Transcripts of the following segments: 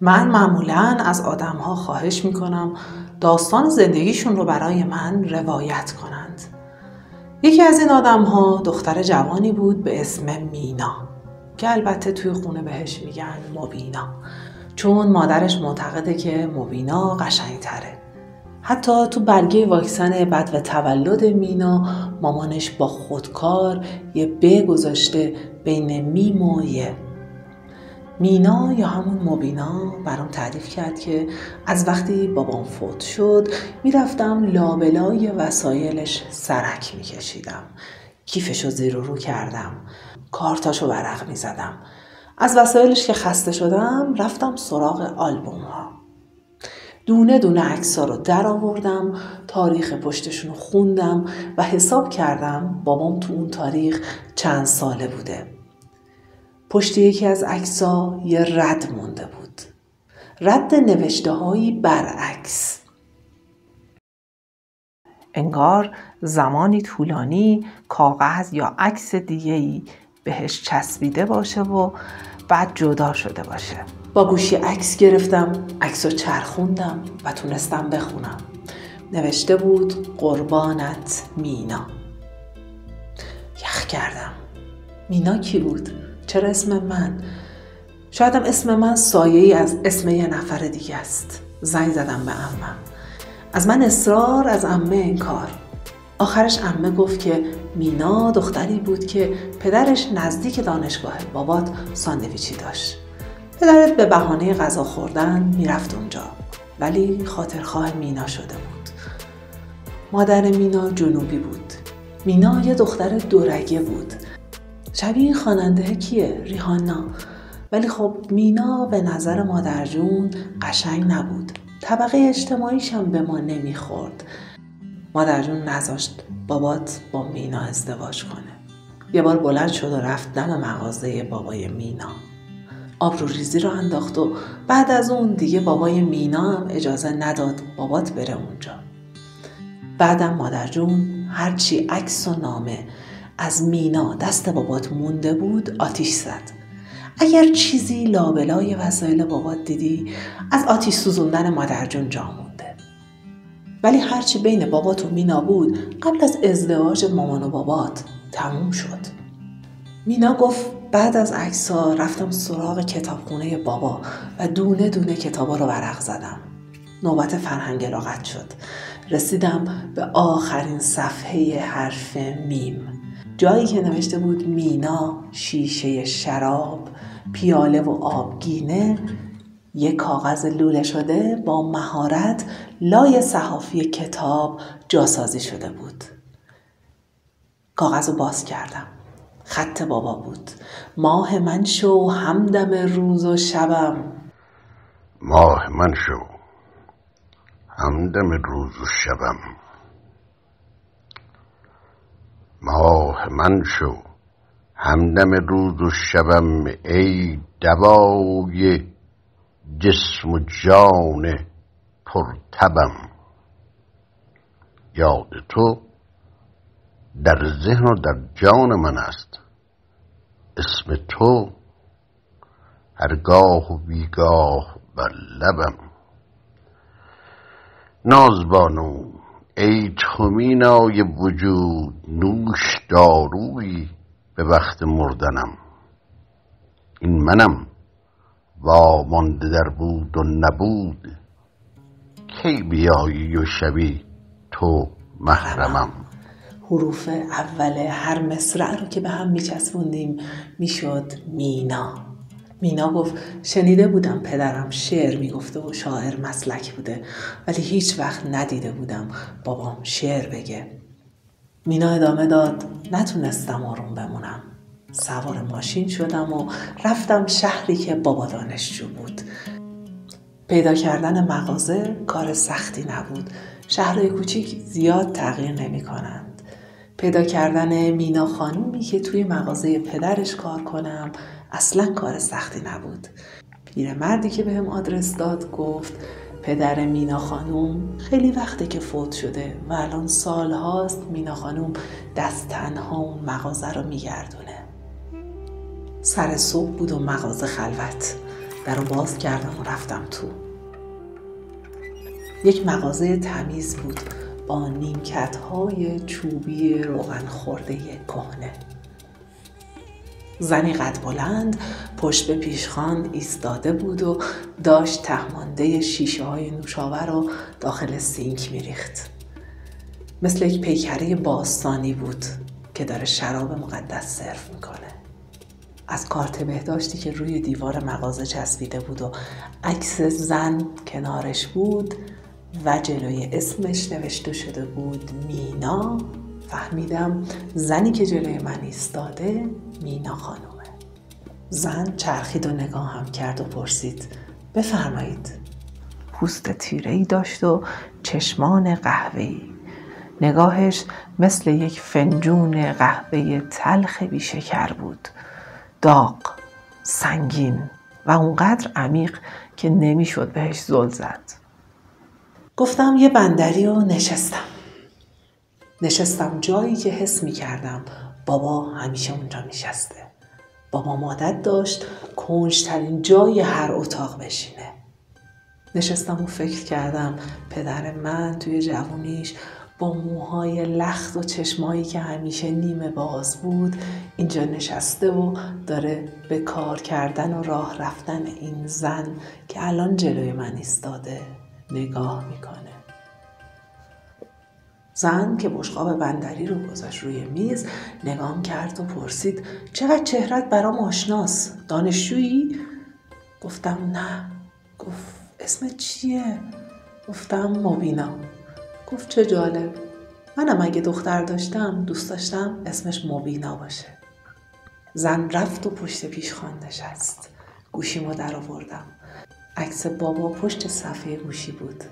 من معمولاً از آدم‌ها خواهش می‌کنم داستان زندگیشون رو برای من روایت کنند. یکی از این آدم‌ها دختر جوانی بود به اسم مینا که البته توی خونه بهش میگن مبینا، چون مادرش معتقده که مبینا قشنگ‌تره. حتی تو برگه واکسن بدو تولد مینا مامانش با خودکار یه ب گذاشته بین میم و ی. مینا یا همون مبینا برام تعریف کرد که از وقتی بابام فوت شد میرفتم لابلای وسایلش سرک میکشیدم، کیفشو زیر و رو کردم، کارتاشو ورق میزدم. از وسایلش که خسته شدم رفتم سراغ آلبوم ها. دونه دونه عکس‌ها رو در آوردم، تاریخ پشتشون رو خوندم و حساب کردم بابام تو اون تاریخ چند ساله بوده. پشت یکی از عکس‌ها یه رد مونده بود. رد نوشته‌هایی برعکس. انگار زمانی طولانی کاغذ یا عکس دیگه‌ای بهش چسبیده باشه و بعد جدا شده باشه. با گوشی عکس گرفتم، عکسو چرخوندم و تونستم بخونم. نوشته بود قربانت مینا. یخ کردم. مینا کی بود؟ چرا اسم من؟ شایدم اسم من سایه‌ای از اسم یه نفر دیگه است. زنگ زدم به عمم. از من اصرار، از عمه انکار. آخرش عمه گفت که مینا دختری بود که پدرش نزدیک دانشگاه بابات ساندویچی داشت. پدرت به بهانه غذا خوردن میرفت اونجا، ولی خاطرخواه مینا شده بود. مادر مینا جنوبی بود. مینا یه دختر دورگه بود. شبیه این خواننده کیه؟ ریحانا. ولی خب مینا به نظر مادر جون قشنگ نبود. طبقه اجتماعیش هم به ما نمیخورد. مادر جون نذاشت بابات با مینا ازدواج کنه. یه بار بلند شد و رفت دم مغازه بابای مینا. آبرو ریزی رو انداخت و بعد از اون دیگه بابای مینا هم اجازه نداد بابات بره اونجا. بعدم مادر جون هرچی عکس و نامه از مینا دست بابات مونده بود آتیش زد. اگر چیزی لابلای وسایل بابات دیدی از آتیش سوزوندن مادر جون جا مونده. ولی هرچی بین بابات و مینا بود قبل از ازدواج مامان و بابات تموم شد. مینا گفت بعد از عکس‌ها رفتم سراغ کتابخونه بابا و دونه دونه کتابا رو ورق زدم. نوبت فرهنگ لغت شد. رسیدم به آخرین صفحه حرف میم، جایی که نوشته بود مینا، شیشه شراب، پیاله و آبگینه. یک کاغذ لوله شده با مهارت لای صحافی کتاب جاسازی شده بود. کاغذ رو باز کردم. خط بابا بود. ماه من شو همدم روز و شبم. ماه من شو همدم روز و شبم. ماه من شو همدم روز و شبم. ای دوای جسم و جان پرتبم. یاد تو در ذهن و در جان من است. اسم تو هرگاه و بیگاه بر لبم. نازبانو ای تو مینای وجود، نوش دارویی به وقت مردنم. این منم وامانده در بود و نبود، کی بیایی و شبی تو محرمم. حروف اول هر مصرع رو که به هم میچسبوندیم میشد مینا. مینا گفت شنیده بودم پدرم شعر میگفته و شاعر مسلک بوده، ولی هیچ وقت ندیده بودم بابام شعر بگه. مینا ادامه داد نتونستم آروم بمونم. سوار ماشین شدم و رفتم شهری که بابا دانشجو بود. پیدا کردن مغازه کار سختی نبود. شهرهای کوچیک زیاد تغییر نمی کنند. پیدا کردن مینا خانومی که توی مغازه پدرش کار کنم اصلا کار سختی نبود. پیرمردی که بهم آدرس داد گفت پدر مینا خانوم خیلی وقته که فوت شده و الان سالهاست مینا خانوم دست تنها اون مغازه رو میگردونه. سر صبح بود و مغازه خلوت. در رو باز کردم و رفتم تو. یک مغازه تمیز بود با نیمکت‌های چوبی روغن خورده کهنه. زنی قد بلند پشت به پیشخوان ایستاده بود و داشت تهمانده شیشه های نوشابه رو داخل سینک میریخت. مثل یک پیکره باستانی بود که داره شراب مقدس سرو میکنه. از کارت بهداشتی که روی دیوار مغازه چسبیده بود و عکس زن کنارش بود و جلوی اسمش نوشته شده بود مینا، فهمیدم زنی که جلوی من ایستاده مینا خانومه. زن چرخید و نگاه هم کرد و پرسید بفرمایید. پوست تیره‌ای داشت و چشمان قهوه‌ای. نگاهش مثل یک فنجون قهوه تلخ بیشکر بود، داغ، سنگین و اونقدر عمیق که نمیشد بهش زل زد. گفتم یه بندری و نشستم جایی که حس میکردم بابا همیشه اونجا نشسته. بابا عادت داشت کنج‌ترین جای هر اتاق بشینه. نشستم و فکر کردم پدر من توی جوونیش با موهای لخت و چشمایی که همیشه نیمه باز بود اینجا نشسته و داره به کار کردن و راه رفتن این زن که الان جلوی من ایستاده نگاه میکنه. زن که بشقاب بندری رو گذاشت روی میز نگام کرد و پرسید چقدر چهرت برام آشناست، دانشجویی؟ گفتم نه. گفت اسمت چیه؟ گفتم مبینا. گفت چه جالب، منم اگه دختر داشتم دوست داشتم اسمش مبینا باشه. زن رفت و پشت پیشخوان نشست. گوشیمو در آوردم. عکس بابا پشت صفحه گوشی بود.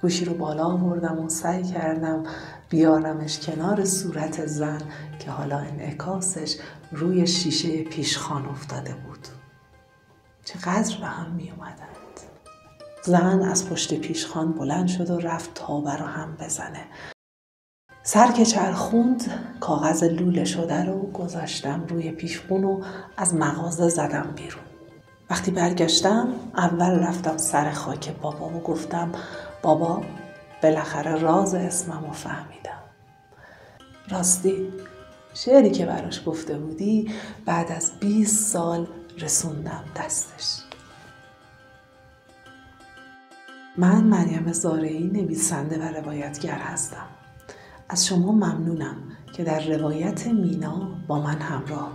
گوشی رو بالا آوردم و سعی کردم بیارمش کنار صورت زن که حالا انعکاسش روی شیشه پیشخوان افتاده بود. چقدر به هم می اومدند. زن از پشت پیشخوان بلند شد و رفت تابه رو هم بزنه. سر که چرخوند کاغذ لوله شده رو گذاشتم روی پیشخون و از مغازه زدم بیرون. وقتی برگشتم اول رفتم سر خاک بابا و گفتم بابا بالاخره راز اسمم رو فهمیدم. راستی شعری که براش گفته بودی بعد از 20 سال رسوندم دستش. من مریم زارعی نویسنده و روایتگر هستم. از شما ممنونم که در روایت مینا با من همراه